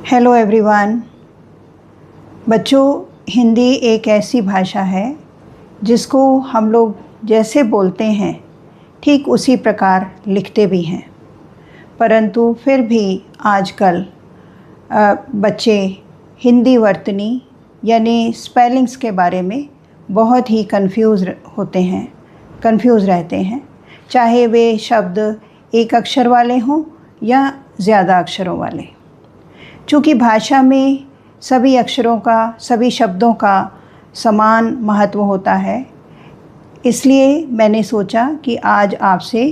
Hello everyone. बच्चों, हिंदी एक ऐसी भाषा है जिसको हम लोग जैसे बोलते हैं ठीक उसी प्रकार लिखते भी हैं, परंतु फिर भी आजकल बच्चे हिंदी वर्तनी यानी स्पेलिंग्स के बारे में बहुत ही कंफ्यूज रहते हैं, चाहे वे शब्द एक अक्षर वाले हों या ज़्यादा अक्षरों वाले। चूँकि भाषा में सभी अक्षरों का, सभी शब्दों का समान महत्व होता है, इसलिए मैंने सोचा कि आज आपसे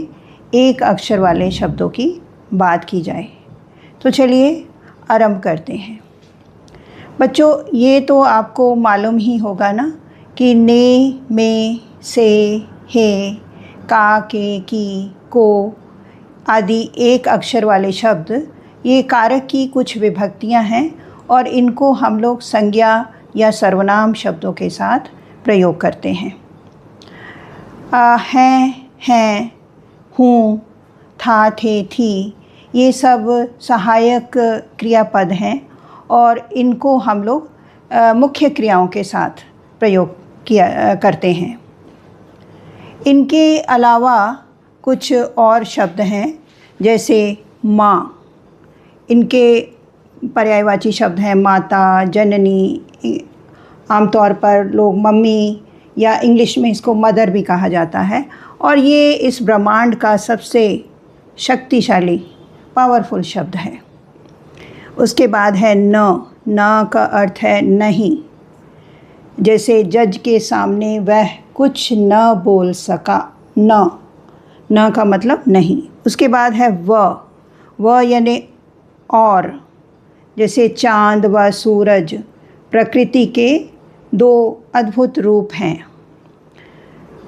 एक अक्षर वाले शब्दों की बात की जाए। तो चलिए आरंभ करते हैं। बच्चों, ये तो आपको मालूम ही होगा ना कि ने, में, से, हे, का, के, की, को आदि एक अक्षर वाले शब्द ये कारक की कुछ विभक्तियां हैं और इनको हम लोग संज्ञा या सर्वनाम शब्दों के साथ प्रयोग करते हैं। हैं, हूँ, था, थे, थी, ये सब सहायक क्रियापद हैं और इनको हम लोग मुख्य क्रियाओं के साथ प्रयोग करते हैं। इनके अलावा कुछ और शब्द हैं, जैसे माँ। इनके पर्यायवाची शब्द हैं माता, जननी। आमतौर पर लोग मम्मी या इंग्लिश में इसको मदर भी कहा जाता है, और ये इस ब्रह्मांड का सबसे शक्तिशाली पावरफुल शब्द है। उसके बाद है न का अर्थ है नहीं। जैसे जज के सामने वह कुछ न बोल सका, न का मतलब नहीं। उसके बाद है व यानी और। जैसे चाँद व सूरज प्रकृति के दो अद्भुत रूप हैं।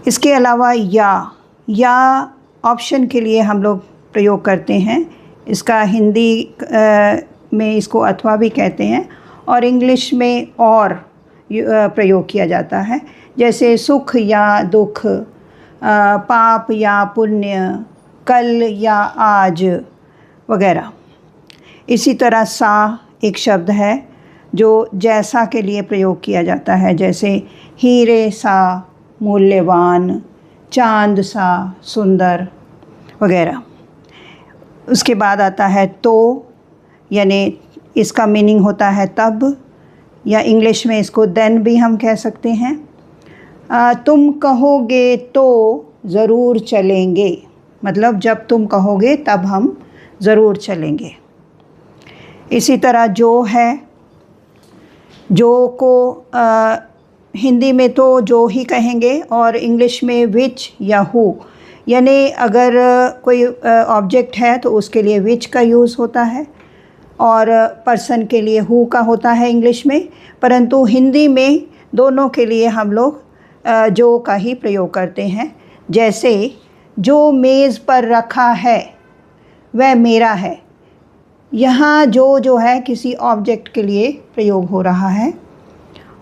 इसके अलावा या ऑप्शन के लिए हम लोग प्रयोग करते हैं। इसका हिंदी में इसको अथवा भी कहते हैं और इंग्लिश में और प्रयोग किया जाता है। जैसे सुख या दुख, पाप या पुण्य, कल या आज वगैरह। इसी तरह सा एक शब्द है जो जैसा के लिए प्रयोग किया जाता है, जैसे हीरे सा मूल्यवान, चांद सा सुंदर वगैरह। उसके बाद आता है तो, यानी इसका मीनिंग होता है तब, या इंग्लिश में इसको देन भी हम कह सकते हैं। तुम कहोगे तो ज़रूर चलेंगे, मतलब जब तुम कहोगे तब हम ज़रूर चलेंगे। इसी तरह जो है, जो को हिंदी में तो जो ही कहेंगे और इंग्लिश में विच या हु, यानी अगर कोई ऑब्जेक्ट है तो उसके लिए विच का यूज़ होता है और पर्सन के लिए हु का होता है इंग्लिश में, परंतु हिंदी में दोनों के लिए हम लोग जो का ही प्रयोग करते हैं। जैसे जो मेज़ पर रखा है वह मेरा है। यहाँ जो है किसी ऑब्जेक्ट के लिए प्रयोग हो रहा है।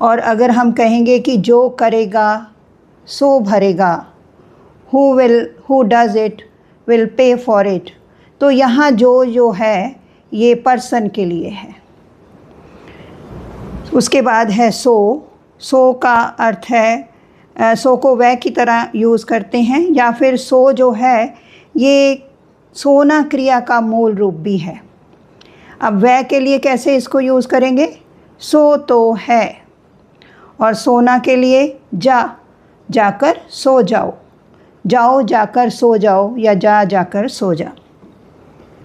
और अगर हम कहेंगे कि जो करेगा सो भरेगा, who does it will pay for it, तो यहाँ जो है ये पर्सन के लिए है। उसके बाद है सो का अर्थ है सो को वह की तरह यूज़ करते हैं, या फिर सो जो है ये सोना क्रिया का मूल रूप भी है। अब वह के लिए कैसे इसको यूज़ करेंगे? सो तो है, और सोना के लिए जाकर सो जाओ जाकर सो जाओ, या जाकर सो जा।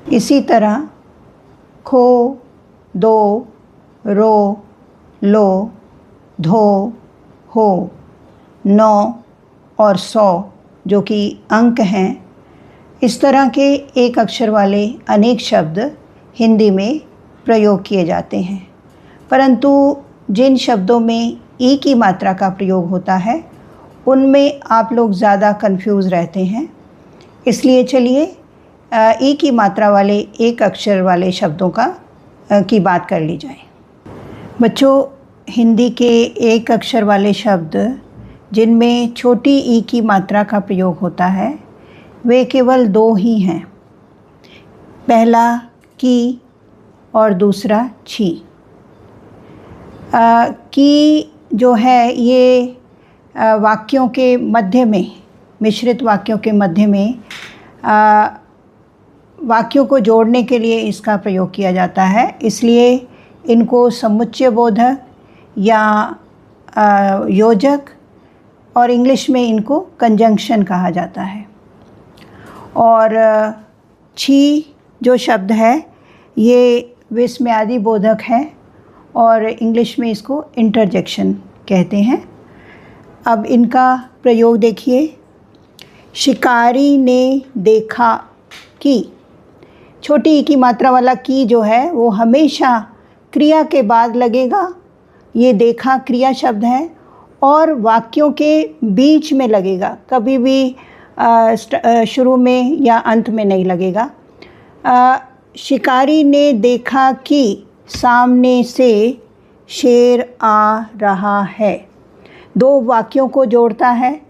इसी तरह खो, दो, रो, लो, धो, हो, 9 और 100 जो कि अंक हैं, इस तरह के एक अक्षर वाले अनेक शब्द हिंदी में प्रयोग किए जाते हैं। परंतु जिन शब्दों में ई की मात्रा का प्रयोग होता है उनमें आप लोग ज़्यादा कंफ्यूज रहते हैं, इसलिए चलिए ई की मात्रा वाले एक अक्षर वाले शब्दों की बात कर ली जाए। बच्चों, हिंदी के एक अक्षर वाले शब्द जिनमें छोटी ई की मात्रा का प्रयोग होता है वे केवल 2 ही हैं। पहला की और दूसरा छी। की जो है ये वाक्यों के मध्य में, मिश्रित वाक्यों के मध्य में वाक्यों को जोड़ने के लिए इसका प्रयोग किया जाता है, इसलिए इनको समुच्चय बोधक या योजक और इंग्लिश में इनको कंजंक्शन कहा जाता है। और छी जो शब्द है ये विस्मयादि बोधक है और इंग्लिश में इसको इंटरजेक्शन कहते हैं। अब इनका प्रयोग देखिए। शिकारी ने देखा कि, छोटी ई की मात्रा वाला की जो है वो हमेशा क्रिया के बाद लगेगा। ये देखा क्रिया शब्द है और वाक्यों के बीच में लगेगा, कभी भी शुरू में या अंत में नहीं लगेगा। शिकारी ने देखा कि सामने से शेर आ रहा है, दो वाक्यों को जोड़ता है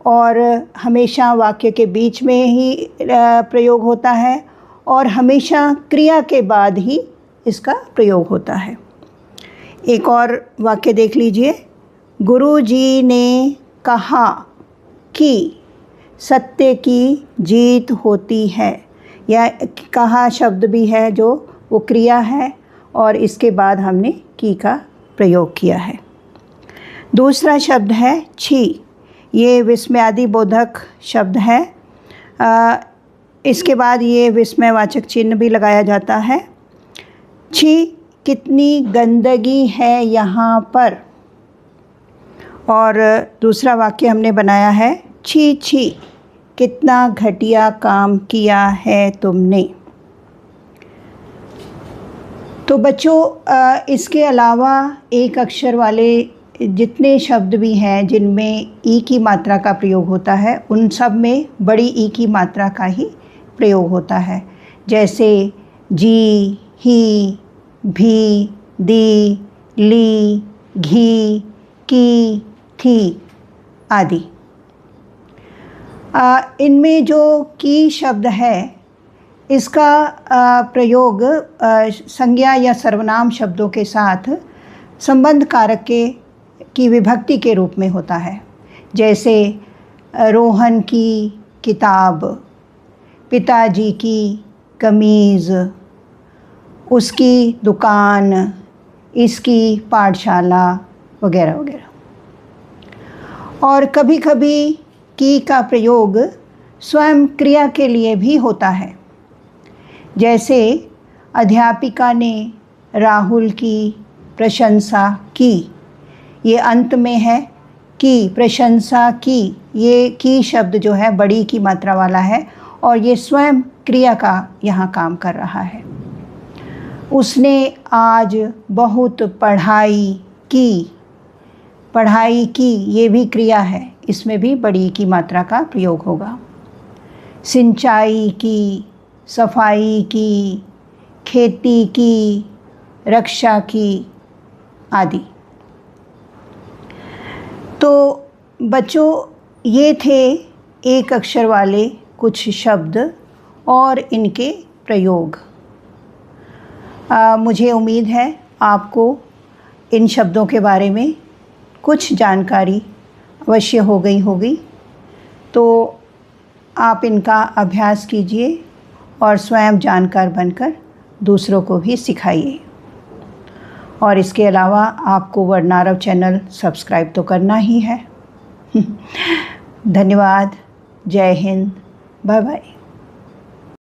और हमेशा वाक्य के बीच में ही प्रयोग होता है और हमेशा क्रिया के बाद ही इसका प्रयोग होता है। एक और वाक्य देख लीजिए। गुरुजी ने कहा कि सत्य की जीत होती है। यह कहा शब्द भी है जो वो क्रिया है और इसके बाद हमने की का प्रयोग किया है। दूसरा शब्द है छी, ये विस्मयादि बोधक शब्द है। इसके बाद ये विस्मयवाचक चिन्ह भी लगाया जाता है। छी कितनी गंदगी है यहाँ पर। और दूसरा वाक्य हमने बनाया है छी छी कितना घटिया काम किया है तुमने। तो बच्चों इसके अलावा एक अक्षर वाले जितने शब्द भी हैं जिनमें ई की मात्रा का प्रयोग होता है उन सब में बड़ी ई की मात्रा का ही प्रयोग होता है, जैसे जी, ही, भी, दी, ली, घी, की, थी आदि। इनमें जो की शब्द है इसका प्रयोग संज्ञा या सर्वनाम शब्दों के साथ संबंध कारक की विभक्ति के रूप में होता है, जैसे रोहन की किताब, पिताजी की कमीज़, उसकी दुकान, इसकी पाठशाला वगैरह वगैरह। और कभी कभी की का प्रयोग स्वयं क्रिया के लिए भी होता है, जैसे अध्यापिका ने राहुल की प्रशंसा की। ये अंत में है की, प्रशंसा की। ये की शब्द जो है बड़ी की मात्रा वाला है और ये स्वयं क्रिया का यहाँ काम कर रहा है। उसने आज बहुत पढ़ाई की। पढ़ाई की ये भी क्रिया है, इसमें भी बड़ी की मात्रा का प्रयोग होगा। सिंचाई की, सफाई की, खेती की, रक्षा की आदि। तो बच्चों ये थे एक अक्षर वाले कुछ शब्द और इनके प्रयोग। मुझे उम्मीद है आपको इन शब्दों के बारे में कुछ जानकारी अवश्य हो गई होगी। तो आप इनका अभ्यास कीजिए और स्वयं जानकार बनकर दूसरों को भी सिखाइए। और इसके अलावा आपको वर्णारव चैनल सब्सक्राइब तो करना ही है। धन्यवाद। जय हिंद। Bye bye.